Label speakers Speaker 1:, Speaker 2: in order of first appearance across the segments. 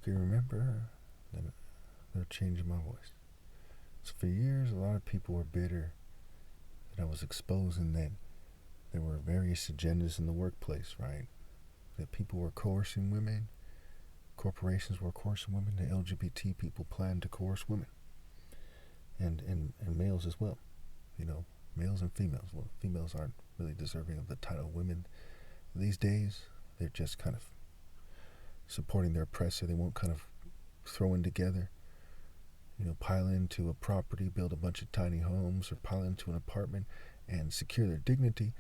Speaker 1: Okay, remember, they're changing my voice. So for years, a lot of people were bitter that I was exposing that there were various agendas in the workplace, right? That people were coercing women, corporations were coercing women, the LGBT people planned to coerce women, and males as well. You know, males and females. Well, females aren't really deserving of the title women these days. They're just kind of supporting their oppressor. They won't kind of throw in together, pile into a property, build a bunch of tiny homes, or pile into an apartment and secure their dignity.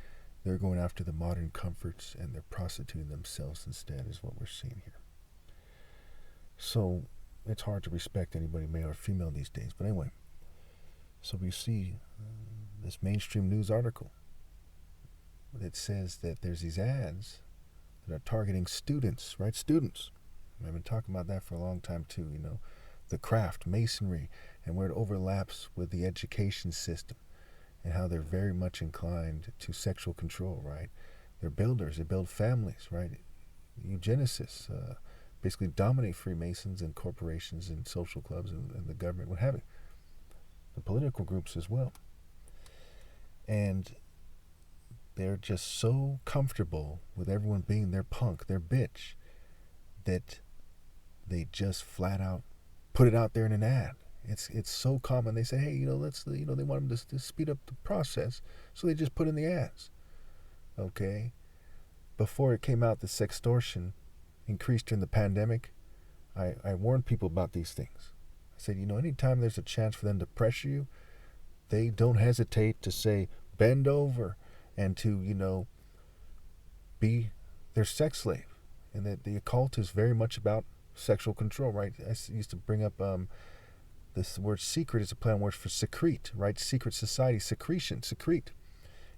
Speaker 1: They're going after the modern comforts and they're prostituting themselves instead, is what we're seeing here. So it's hard to respect anybody, male or female, these days. But anyway, so we see this mainstream news article that says that there's these ads that are targeting students, right? Students. I've been talking about that for a long time too, the craft, masonry, and where it overlaps with the education system and how they're very much inclined to sexual control, right? They're builders, they build families, right? Eugenicists basically dominate Freemasons and corporations and social clubs and the government, what have you. The political groups as well. And they're just so comfortable with everyone being their punk, their bitch, that they just flat out put it out there in an ad. It's so common. They say, hey, let's, they want them to speed up the process, so they just put in the ads. Okay? Before it came out that sextortion increased during the pandemic, I warned people about these things. I said, anytime there's a chance for them to pressure you, they don't hesitate to say, bend over, and to, be their sex slave. And that the occult is very much about sexual control, right? I used to bring up this word secret is a play on words for secrete, right? Secret society, secretion, secrete.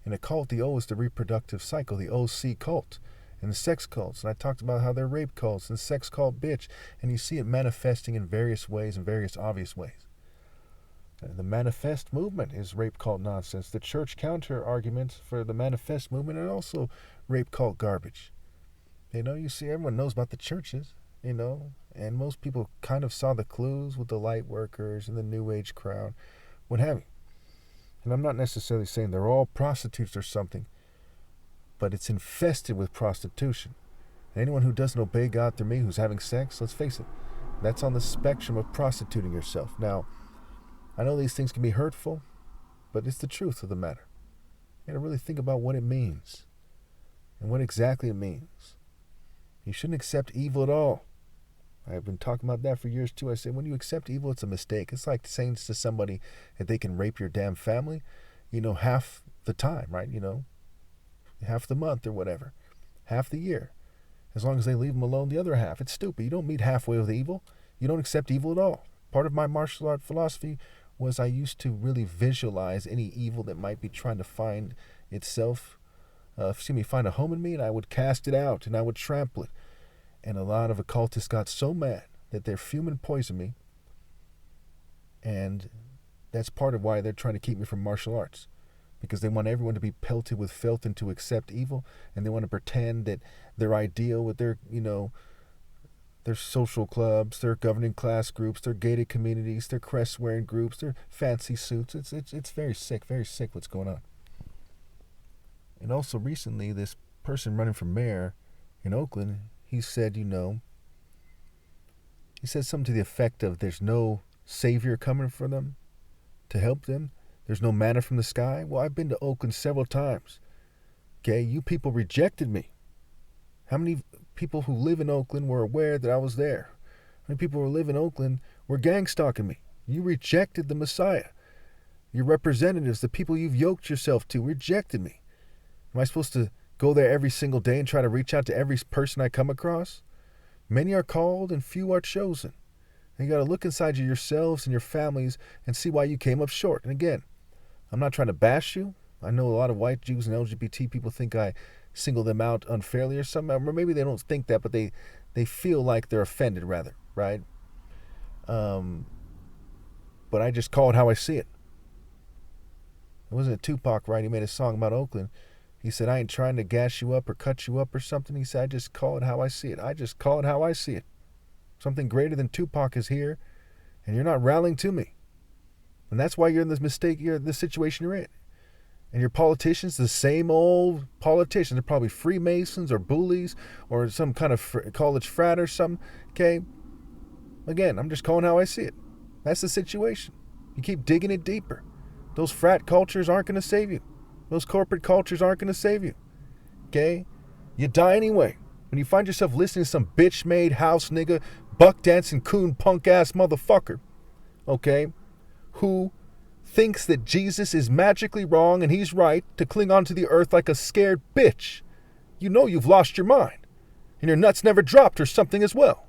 Speaker 1: In a cult, the O is the reproductive cycle, the OC cult, and the sex cults. And I talked about how they're rape cults and sex cult bitch, and you see it manifesting in various ways, in various obvious ways. The manifest movement is rape cult nonsense. The church counter arguments for the manifest movement are also rape cult garbage. You see, everyone knows about the churches, and most people kind of saw the clues with the light workers and the New Age crowd, what have you. And I'm not necessarily saying they're all prostitutes or something, but it's infested with prostitution. And anyone who doesn't obey God through me, who's having sex, let's face it, that's on the spectrum of prostituting yourself. Now, I know these things can be hurtful, but it's the truth of the matter. You gotta really think about what it means and what exactly it means. You shouldn't accept evil at all. I've been talking about that for years too. I say when you accept evil, it's a mistake. It's like saying to somebody that they can rape your damn family, half the time, right? Half the month or whatever, half the year. As long as they leave them alone the other half. It's stupid. You don't meet halfway with evil. You don't accept evil at all. Part of my martial art philosophy was I used to really visualize any evil that might be trying to find itself, find a home in me, and I would cast it out and I would trample it. And a lot of occultists got so mad that they're fume and poison me, and that's part of why they're trying to keep me from martial arts, because they want everyone to be pelted with filth and to accept evil, and they want to pretend that their ideal with their, their social clubs, their governing class groups, their gated communities, their crest-wearing groups, their fancy suits. It's very sick what's going on. And also recently, this person running for mayor in Oakland, he said, he said something to the effect of there's no savior coming for them to help them. There's no manna from the sky. Well, I've been to Oakland several times. Okay, you people rejected me. How many people who live in Oakland were aware that I was there? How many people who live in Oakland were gang stalking me? You rejected the Messiah. Your representatives, the people you've yoked yourself to, rejected me. Am I supposed to go there every single day and try to reach out to every person I come across? Many are called and few are chosen. And you got to look inside yourselves and your families and see why you came up short. And again, I'm not trying to bash you. I know a lot of white Jews and LGBT people think I single them out unfairly or something. Or maybe they don't think that, but they feel like they're offended rather, right? But I just call it how I see it. It wasn't Tupac, right? He made a song about Oakland. He said, I ain't trying to gas you up or cut you up or something. He said, I just call it how I see it. I just call it how I see it. Something greater than Tupac is here, and you're not rallying to me. And that's why you're in this situation you're in. And your politicians, the same old politicians, they're probably Freemasons or bullies or some kind of college frat or something, okay? Again, I'm just calling how I see it. That's the situation. You keep digging it deeper. Those frat cultures aren't going to save you. Those corporate cultures aren't going to save you, okay? You die anyway. When you find yourself listening to some bitch-made house nigga, buck-dancing coon punk-ass motherfucker, okay, who thinks that Jesus is magically wrong and he's right to cling onto the earth like a scared bitch, you know you've lost your mind. And your nuts never dropped or something as well.